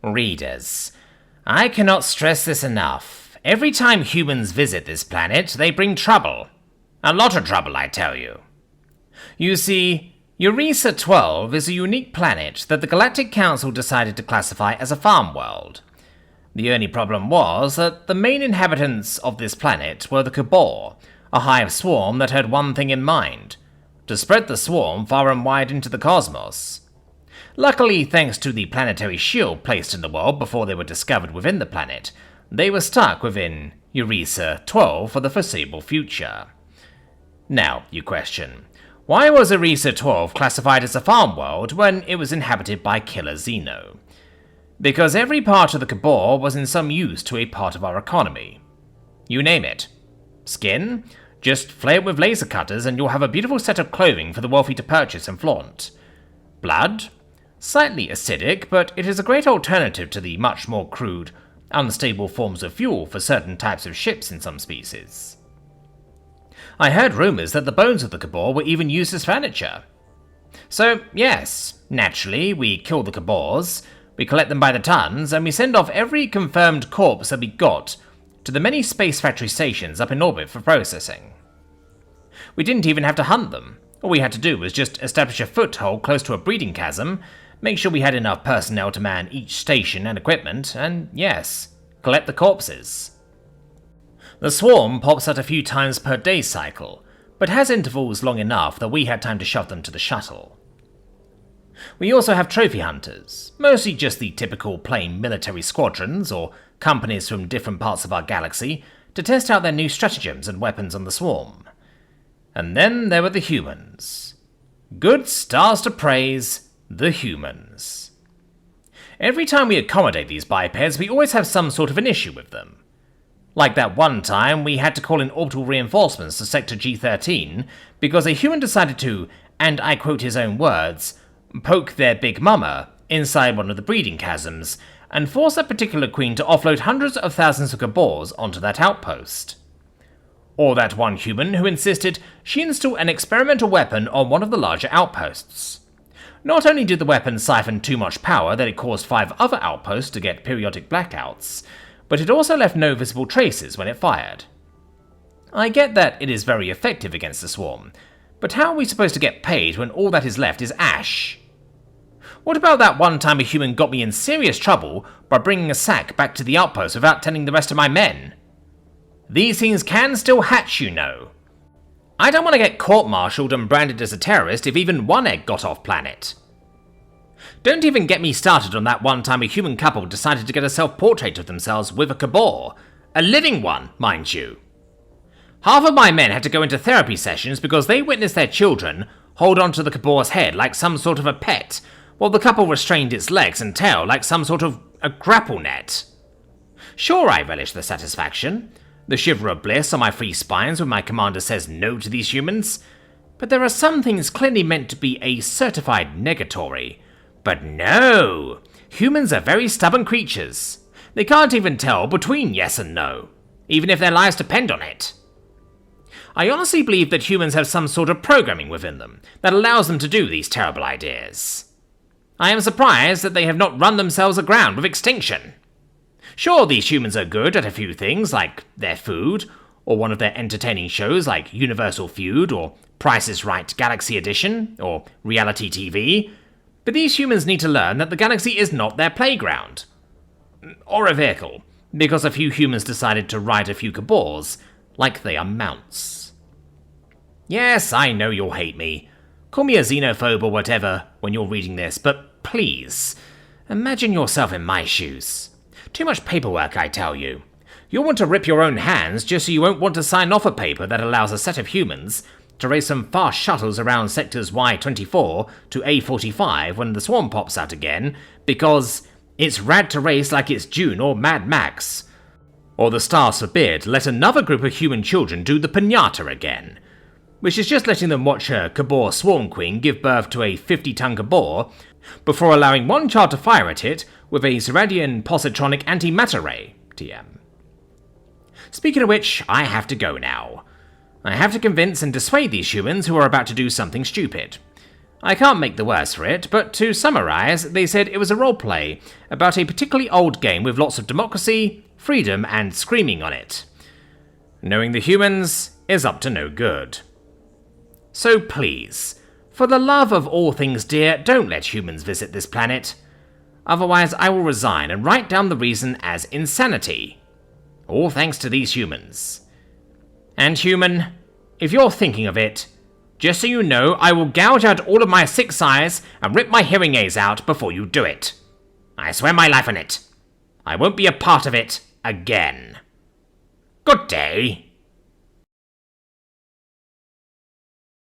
Readers, I cannot stress this enough. Every time humans visit this planet, they bring trouble. A lot of trouble, I tell you. You see, Eureka 12 is a unique planet that the Galactic Council decided to classify as a farm world. The only problem was that the main inhabitants of this planet were the Cabal, a hive swarm that had one thing in mind: to spread the swarm far and wide into the cosmos. Luckily, thanks to the planetary shield placed in the world before they were discovered within the planet, they were stuck within Eureka 12 for the foreseeable future. Now, you question, why was Eureka 12 classified as a farm world when it was inhabited by killer Xeno? Because every part of the Cabal was in some use to a part of our economy. You name it. Skin? Just flay it with laser cutters and you'll have a beautiful set of clothing for the wealthy to purchase and flaunt. Blood? Slightly acidic, but it is a great alternative to the much more crude, unstable forms of fuel for certain types of ships in some species. I heard rumors that the bones of the Cabal were even used as furniture. So, yes, naturally, we kill the Cabals, we collect them by the tons, and we send off every confirmed corpse that we got to the many space factory stations up in orbit for processing. We didn't even have to hunt them. All we had to do was just establish a foothold close to a breeding chasm, make sure we had enough personnel to man each station and equipment, and yes, collect the corpses. The swarm pops out a few times per day cycle, but has intervals long enough that we had time to shove them to the shuttle. We also have trophy hunters, mostly just the typical plain military squadrons or companies from different parts of our galaxy to test out their new stratagems and weapons on the swarm. And then there were the humans. Good stars to praise, the humans. Every time we accommodate these bipeds, we always have some sort of an issue with them. Like that one time we had to call in orbital reinforcements to Sector G13 because a human decided to, and I quote his own words, poke their big mama inside one of the breeding chasms and force that particular queen to offload hundreds of thousands of Cabals onto that outpost. Or that one human who insisted she install an experimental weapon on one of the larger outposts. Not only did the weapon siphon too much power that it caused 5 other outposts to get periodic blackouts, but it also left no visible traces when it fired. I get that it is very effective against the swarm, but how are we supposed to get paid when all that is left is ash? What about that one time a human got me in serious trouble by bringing a sack back to the outpost without telling the rest of my men? These things can still hatch, you know. I don't want to get court-martialed and branded as a terrorist if even one egg got off planet. Don't even get me started on that one time a human couple decided to get a self-portrait of themselves with a Cabal. A living one, mind you. Half of my men had to go into therapy sessions because they witnessed their children hold onto the Cabal's head like some sort of a pet, while the couple restrained its legs and tail like some sort of a grapple net. Sure, I relish the satisfaction, the shiver of bliss on my free spines when my commander says no to these humans, but there are some things clearly meant to be a certified negatory. But no! Humans are very stubborn creatures. They can't even tell between yes and no, even if their lives depend on it. I honestly believe that humans have some sort of programming within them that allows them to do these terrible ideas. I am surprised that they have not run themselves aground with extinction. Sure, these humans are good at a few things, like their food, or one of their entertaining shows like Universal Feud, or Price is Right Galaxy Edition, or reality TV, but these humans need to learn that the galaxy is not their playground. Or a vehicle, because a few humans decided to ride a few Cabals like they are mounts. Yes, I know you'll hate me. Call me a xenophobe or whatever when you're reading this, but please, imagine yourself in my shoes. Too much paperwork, I tell you. You'll want to rip your own hands just so you won't want to sign off a paper that allows a set of humans to race some fast shuttles around sectors Y24 to A45 when the swarm pops out again, because it's rad to race like it's Dune or Mad Max. Or the stars forbid, let another group of human children do the piñata again, which is just letting them watch her Cabal Swarm Queen give birth to a 50-ton Cabal before allowing one child to fire at it with a Zeradian positronic antimatter ray, TM. Speaking of which, I have to go now. I have to convince and dissuade these humans who are about to do something stupid. I can't make the worse for it, but to summarize, they said it was a roleplay about a particularly old game with lots of democracy, freedom, and screaming on it. Knowing the humans is up to no good. So please, for the love of all things dear, don't let humans visit this planet. Otherwise I will resign and write down the reason as insanity. All thanks to these humans. And human, if you're thinking of it, just so you know, I will gouge out all of my 6 eyes and rip my hearing aids out before you do it. I swear my life on it. I won't be a part of it again. Good day.